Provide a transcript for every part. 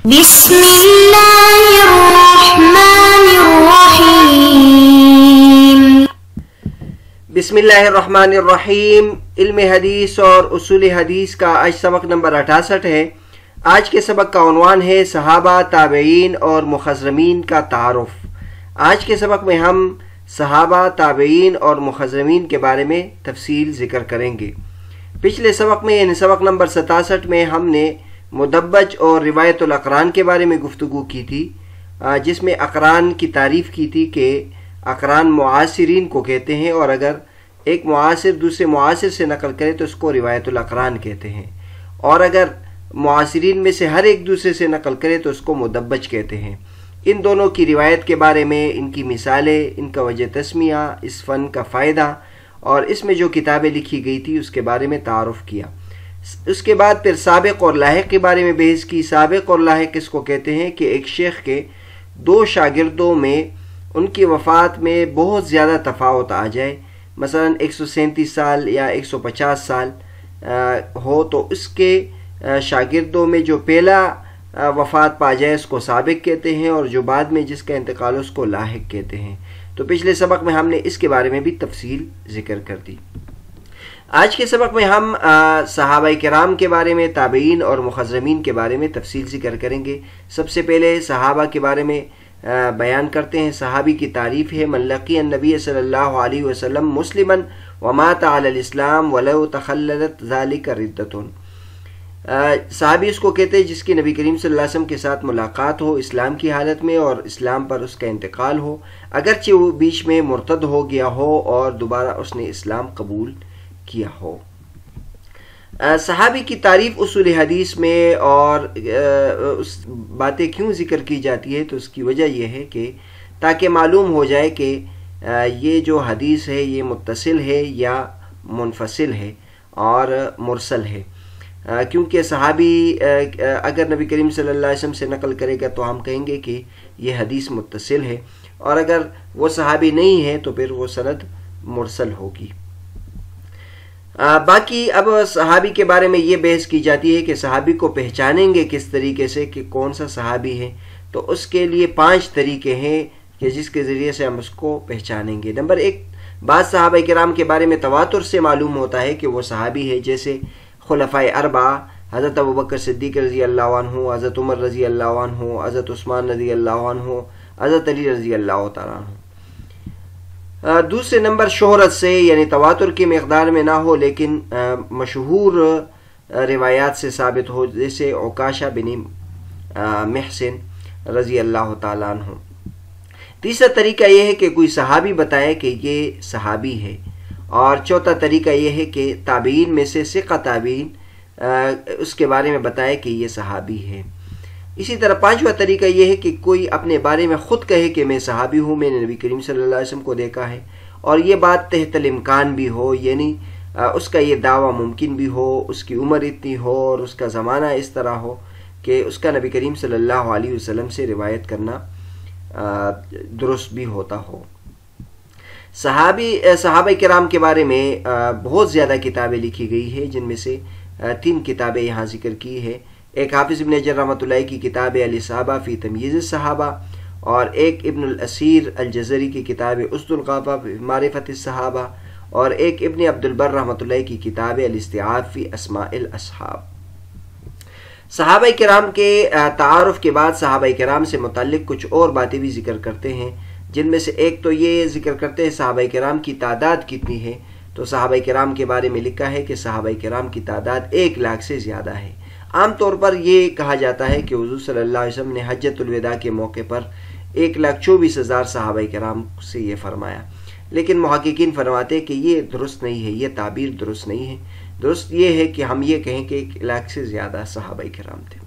بسم اللہ الرحمن الرحیم۔ بسم اللہ الرحمن الرحیم۔ علم حدیث اور اصول حدیث کا آج سبق نمبر 68 ہے۔ آج کے سبق کا عنوان ہے صحابہ، تابعین اور مخضرمین کا تعارف۔ آج کے سبق میں ہم صحابہ، تابعین اور مخضرمین کے بارے میں تفصیل ذکر کریں گے۔ پچھلے سبق میں یعنی سبق نمبر 67 میں ہم نے مدبج اور روایت الاقران کے بارے میں گفتگو کی تھی، جس میں اقران کی تعریف کی تھی کہ اقران معاصرین کو کہتے ہیں، اور اگر ایک معاصر دوسرے معاصر سے نقل کرے تو اس کو روایت الاقران کہتے ہیں، اور اگر معاصرین میں سے ہر ایک دوسرے سے نقل کرے تو اس کو مدبج کہتے ہیں۔ ان دونوں کی روایت کے بارے میں، ان کی مثالیں، ان کا وجہ تسمیہ، اس فن کا فائدہ اور اس میں جو کتابیں لکھی گئی تھی اس کے بارے میں تعارف کیا۔ اس کے بعد پھر سابق اور لاحق کے بارے میں بحث کی۔ سابق اور لاحق اس کو کہتے ہیں کہ ایک شیخ کے دو شاگردوں میں ان کی وفات میں بہت زیادہ تفاوت آ جائے، مثلا 137 سال یا 150 سال ہو، تو اس کے شاگردوں میں جو پہلا وفات پا جائے اس کو سابق کہتے ہیں، اور جو بعد میں جس کا انتقال اس کو لاحق کہتے ہیں۔ تو پچھلے سبق میں ہم نے اس کے بارے میں بھی تفصیل ذکر کر دی۔ آج کے سبق میں ہم صحابہ کرام کے بارے میں، تابعین اور مخضرمین کے بارے میں تفصیل ذکر کریں گے۔ سب سے پہلے صحابہ کے بارے میں بیان کرتے ہیں۔ صحابی کی تعریف ہے: من لقی النبی صلی اللہ علیہ وسلم مسلما ومات علی الاسلام ولو تخللت ذلك ردۃ۔ صحابی اس کو کہتے ہیں جس کی نبی کریم صلی اللہ علیہ وسلم کے ساتھ ملاقات ہو اسلام کی حالت میں اور اسلام پر اس کا انتقال ہو، اگرچہ وہ بیچ میں مرتد ہو گیا ہو اور دوبارہ اس نے اسلام قبول کیا ہو۔ صحابی کی تعریف اصول حدیث میں اور اس باتیں کیوں ذکر کی جاتی ہے، تو اس کی وجہ یہ ہے کہ تاکہ معلوم ہو جائے کہ یہ جو حدیث ہے یہ متصل ہے یا منفصل ہے اور مرسل ہے، کیونکہ صحابی اگر نبی کریم صلی اللہ علیہ وسلم سے نقل کرے گا تو ہم کہیں گے کہ یہ حدیث متصل ہے، اور اگر وہ صحابی نہیں ہے تو پھر وہ سند مرسل ہوگی۔ باقی اب صحابی کے بارے میں یہ بحث کی جاتی ہے کہ صحابی کو پہچانیں گے کس طریقے سے کہ کون سا صحابی ہے، تو اس کے لیے 5 طریقے ہیں کہ جس کے ذریعے سے ہم اس کو پہچانیں گے۔ نمبر 1، بعض صحابہ کرام کے بارے میں تواتر سے معلوم ہوتا ہے کہ وہ صحابی ہے، جیسے خلفائے اربعہ، حضرت ابوبکر صدیق رضی اللہ عنہ، حضرت عمر رضی اللہ عنہ، حضرت عثمان رضی اللہ عنہ، حضرت علی رضی اللہ تعالیٰ عنہ۔ دوسرے نمبر شہرت سے، یعنی تواتر کی مقدار میں نہ ہو لیکن مشہور روایات سے ثابت ہو، جیسے عکاشہ بن محسن رضی اللہ تعالیٰ عنہ۔ تیسرا طریقہ یہ ہے کہ کوئی صحابی بتائے کہ یہ صحابی ہے، اور چوتھا طریقہ یہ ہے کہ تابعین میں سے ثقہ تابعین اس کے بارے میں بتائے کہ یہ صحابی ہے۔ اسی طرح 5واں طریقہ یہ ہے کہ کوئی اپنے بارے میں خود کہے کہ میں صحابی ہوں، میں نے نبی کریم صلی اللہ علیہ وسلم کو دیکھا ہے، اور یہ بات تحت الامکان بھی ہو، یعنی اس کا یہ دعویٰ ممکن بھی ہو، اس کی عمر اتنی ہو اور اس کا زمانہ اس طرح ہو کہ اس کا نبی کریم صلی اللہ علیہ وسلم سے روایت کرنا درست بھی ہوتا ہو۔ صحابہ کرام کے بارے میں بہت زیادہ کتابیں لکھی گئی ہیں، جن میں سے 3 کتابیں یہاں ذکر کی ہے۔ ایک حافظ ابن حجر رحمۃ اللہ کی کتاب الاصابہ فی تمییز الصحابہ، اور ایک ابن الاسیر الجزری کی کتاب اسد الغابہ فی معرفت الصحابہ، اور ایک ابن عبد البر رحمۃ اللہ کی کتاب الاستیعاب فی اسماء الاصحاب۔ صحابہ کرام کے تعارف کے بعد صحابہ کرام سے متعلق کچھ اور باتیں بھی ذکر کرتے ہیں، جن میں سے ایک تو یہ ذکر کرتے ہیں صحابہ کرام کی تعداد کتنی ہے۔ تو صحابہ کرام کے بارے میں لکھا ہے کہ صحابہ کرام کی تعداد 1 لاکھ سے زیادہ ہے۔ عام طور پر یہ کہا جاتا ہے کہ حضور صلی اللہ علیہ وسلم نے حجۃ الوداع کے موقع پر 1,24,000 صحابہ کرام سے یہ فرمایا، لیکن محققین فرماتے ہیں کہ یہ درست نہیں ہے، یہ تعبیر درست نہیں ہے۔ درست یہ ہے کہ ہم یہ کہیں کہ 1 لاکھ سے زیادہ صحابہ کرام تھے۔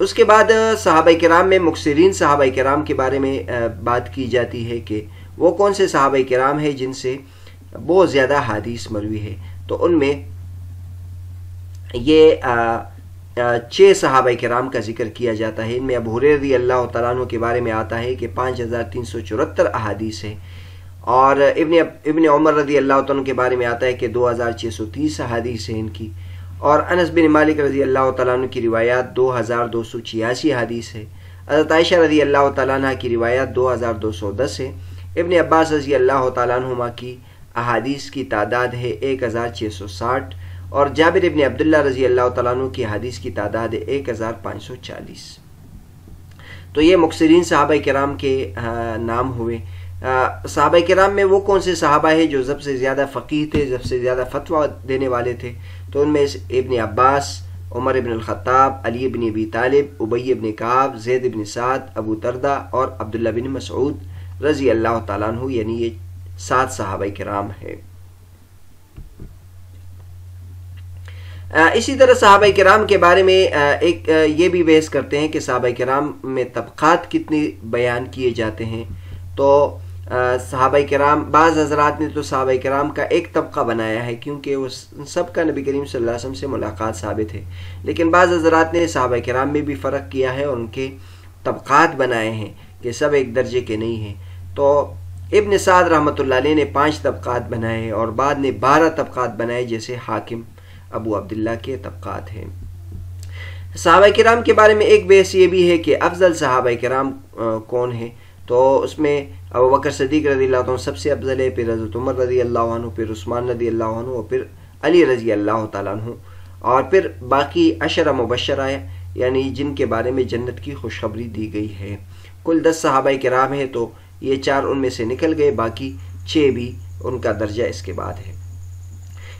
اس کے بعد صحابہ کرام میں مکثرین صحابہ کرام کے بارے میں بات کی جاتی ہے کہ وہ کون سے صحابہ کرام ہیں جن سے بہت زیادہ حدیث مروی ہے۔ تو ان میں یہ 6 صحابہ کرام کا ذکر کیا جاتا ہے۔ ان میں ابو ہریرہ رضی اللہ تعالیٰ عنہ کے بارے میں آتا ہے کہ 5374 احادیث ہیں، اور ابن عمر رضی اللہ عنہ کے بارے میں آتا ہے کہ 2630 احادیث ہیں ان کی، اور انس بن مالک رضی اللہ تعالیٰ عنہ کی روایات 2286 حدیث ہے۔ حضرت عائشہ رضی اللہ تعالیٰ عنہ کی روایات 2210 ہے۔ ابن عباس رضی اللہ تعالیٰ عنہما کی احادیث کی تعداد ہے 1660 اور جابر ابن عبداللہ رضی اللہ تعالیٰ عنہ کی حدیث کی تعداد ہے 1540۔ تو یہ مکثرین صحابہ کرام کے نام ہوئے۔ صحابہ کرام میں وہ کون سے صحابہ ہیں جو سب سے زیادہ فقیہ تھے، سب سے زیادہ فتویٰ دینے والے تھے؟ تو ان میں ابن عباس، عمر ابن الخطاب، علی ابن ابی طالب، ابی ابن کعب، زید ابن سعد، ابو دردہ اور عبداللہ بن مسعود رضی اللہ تعالیٰ عنہ، یعنی یہ 7 صحابہ کرام ہیں۔ اسی طرح صحابہ کرام کے بارے میں ایک یہ بھی بحث کرتے ہیں کہ صحابہ کرام میں طبقات کتنے بیان کیے جاتے ہیں۔ تو صحابہ کرام، بعض حضرات نے تو صحابہ کرام کا ایک طبقہ بنایا ہے کیونکہ وہ سب کا نبی کریم صلی اللہ علیہ وسلم سے ملاقات ثابت ہے، لیکن بعض حضرات نے صحابہ کرام میں بھی فرق کیا ہے اور ان کے طبقات بنائے ہیں کہ سب ایک درجے کے نہیں ہیں۔ تو ابن سعد رحمۃ اللہ علیہ نے 5 طبقات بنائے ہیں اور بعد نے 12 طبقات بنائے، جیسے حاکم ابو عبداللہ کے طبقات ہیں۔ صحابہ کرام کے بارے میں ایک بحث یہ بھی ہے کہ افضل صحابہ کرام کون ہیں؟ تو اس میں ابو بکر صدیق رضی اللہ عنہ سب سے افضل ہے، پھر حضرت عمر رضی اللہ عنہ، پھر عثمان رضی اللہ عنہ اور پھر علی رضی اللہ تعالیٰ عنہ، اور پھر باقی 10 مبشرہ یعنی جن کے بارے میں جنت کی خوشخبری دی گئی ہے۔ کل 10 صحابہ کرام ہیں، تو یہ 4 ان میں سے نکل گئے، باقی 6 بھی ان کا درجہ اس کے بعد ہے۔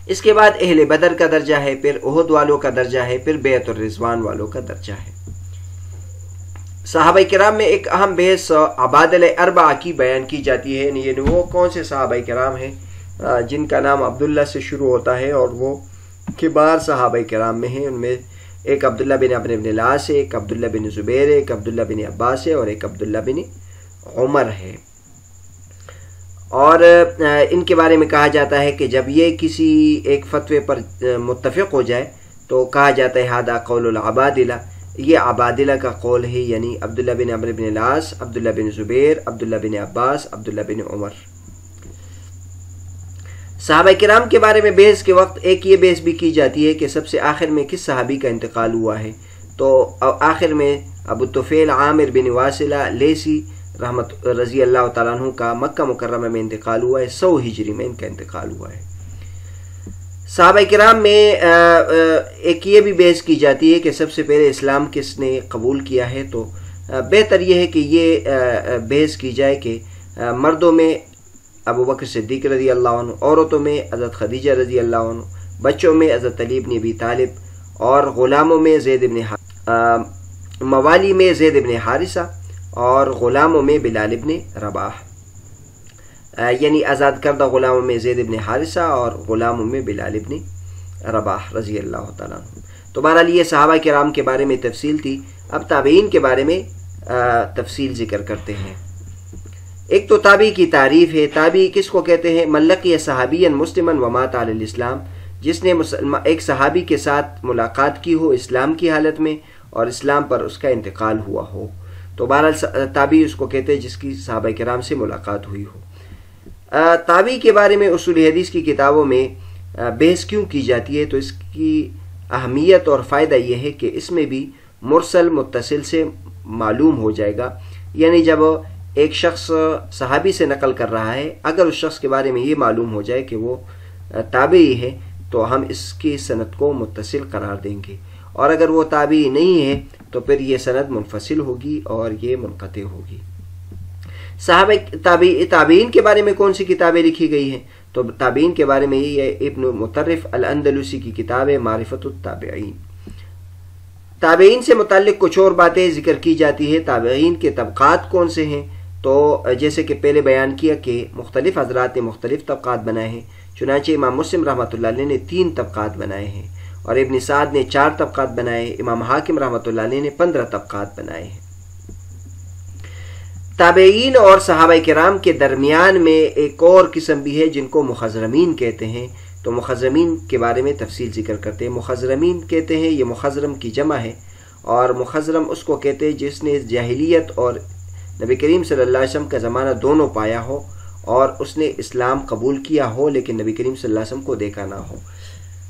اس کے بعد اہل بدر کا درجہ ہے، پھر احد والوں کا درجہ ہے، پھر بیعت الرضوان والوں کا درجہ ہے۔ صحابہ کرام میں ایک اہم بحث عبادل اربعہ کی بیان کی جاتی ہے، یعنی وہ کون سے صحابہ کرام ہیں جن کا نام عبداللہ سے شروع ہوتا ہے اور وہ کبار صحابہ کرام میں ہیں۔ ان میں ایک عبداللہ بن عمرو بن العاص ہے، ایک عبداللہ بن زبیر ہے، ایک عبداللہ بن عباس ہے اور ایک عبداللہ بن عمر ہے۔ اور ان کے بارے میں کہا جاتا ہے کہ جب یہ کسی ایک فتوے پر متفق ہو جائے تو کہا جاتا ہے ھذا قول العبادلہ، یہ عبادلہ کا قول ہے، یعنی عبداللہ بن عمرو بن العاص، عبداللہ بن زبیر، عبداللہ بن عباس، عبداللہ بن عمر۔ صحابہ کرام کے بارے میں بحث کے وقت ایک یہ بحث بھی کی جاتی ہے کہ سب سے آخر میں کس صحابی کا انتقال ہوا ہے؟ تو آخر میں ابو طفیل عامر بن واصلہ لیسی رحمت رضی اللہ تعالیٰ عنہ کا مکہ مکرمہ میں انتقال ہوا ہے، 100 ہجری میں ان کا انتقال ہوا ہے۔ صحابہ کرام میں ایک یہ بھی بحث کی جاتی ہے کہ سب سے پہلے اسلام کس نے قبول کیا ہے، تو بہتر یہ ہے کہ یہ بحث کی جائے کہ مردوں میں ابو بکر صدیق رضی اللہ عنہ، عورتوں میں حضرت خدیجہ رضی اللہ عنہ، بچوں میں حضرت علی بن ابی طالب اور غلاموں میں موالی میں زید بن حارثہ اور غلاموں میں بلال بن رباح، یعنی آزاد کردہ غلاموں میں زید بن حارثہ اور غلاموں میں بلال بن رباح رضی اللہ تعالیٰ عنہ۔ تو بہرحال یہ صحابہ کرام کے بارے میں تفصیل تھی۔ اب تابعین کے بارے میں تفصیل ذکر کرتے ہیں۔ ایک تو تابعی کی تعریف ہے۔ تابعی کس کو کہتے ہیں؟ من لقی صحابیا مسلما ومات علی الاسلام، جس نے ایک صحابی کے ساتھ ملاقات کی ہو اسلام کی حالت میں اور اسلام پر اس کا انتقال ہوا ہو، تو بہرحال تابعی اس کو کہتے ہیں جس کی صحابہ کرام سے ملاقات ہوئی ہو۔ تابعی کے بارے میں اصول حدیث کی کتابوں میں بحث کیوں کی جاتی ہے؟ تو اس کی اہمیت اور فائدہ یہ ہے کہ اس میں بھی مرسل متصل سے معلوم ہو جائے گا، یعنی جب ایک شخص صحابی سے نقل کر رہا ہے، اگر اس شخص کے بارے میں یہ معلوم ہو جائے کہ وہ تابعی ہے تو ہم اس کی سند کو متصل قرار دیں گے، اور اگر وہ تابعی نہیں ہے تو پھر یہ سند منفصل ہوگی اور یہ منقطع ہوگی۔ تابعین کے بارے میں کون سی کتابیں لکھی گئی ہیں؟ تو تابعین کے بارے میں یہ ابن مطرف الاندلسی کی کتاب ہے معرفت التابعین۔ تابعین سے متعلق کچھ اور باتیں ذکر کی جاتی ہے۔ تابعین کے طبقات کون سے ہیں؟ تو جیسے کہ پہلے بیان کیا کہ مختلف حضرات نے مختلف طبقات بنائے ہیں، چنانچہ امام مسلم رحمۃ اللہ علیہ نے 3 طبقات بنائے ہیں، اور ابن سعد نے 4 طبقات بنائے، امام حاکم رحمۃ اللہ علیہ نے 15 طبقات بنائے ہیں۔ تابعین اور صحابہ کرام کے درمیان میں ایک اور قسم بھی ہے جن کو مخضرمین کہتے ہیں۔ تو مخضرمین کے بارے میں تفصیل ذکر کرتے ہیں۔ مخضرمین کہتے ہیں، یہ مخضرم کی جمع ہے، اور مخضرم اس کو کہتے ہیں جس نے جاہلیت اور نبی کریم صلی اللہ علیہ وسلم کا زمانہ دونوں پایا ہو اور اس نے اسلام قبول کیا ہو لیکن نبی کریم صلی اللہ علیہ وسلم کو دیکھا نہ ہو۔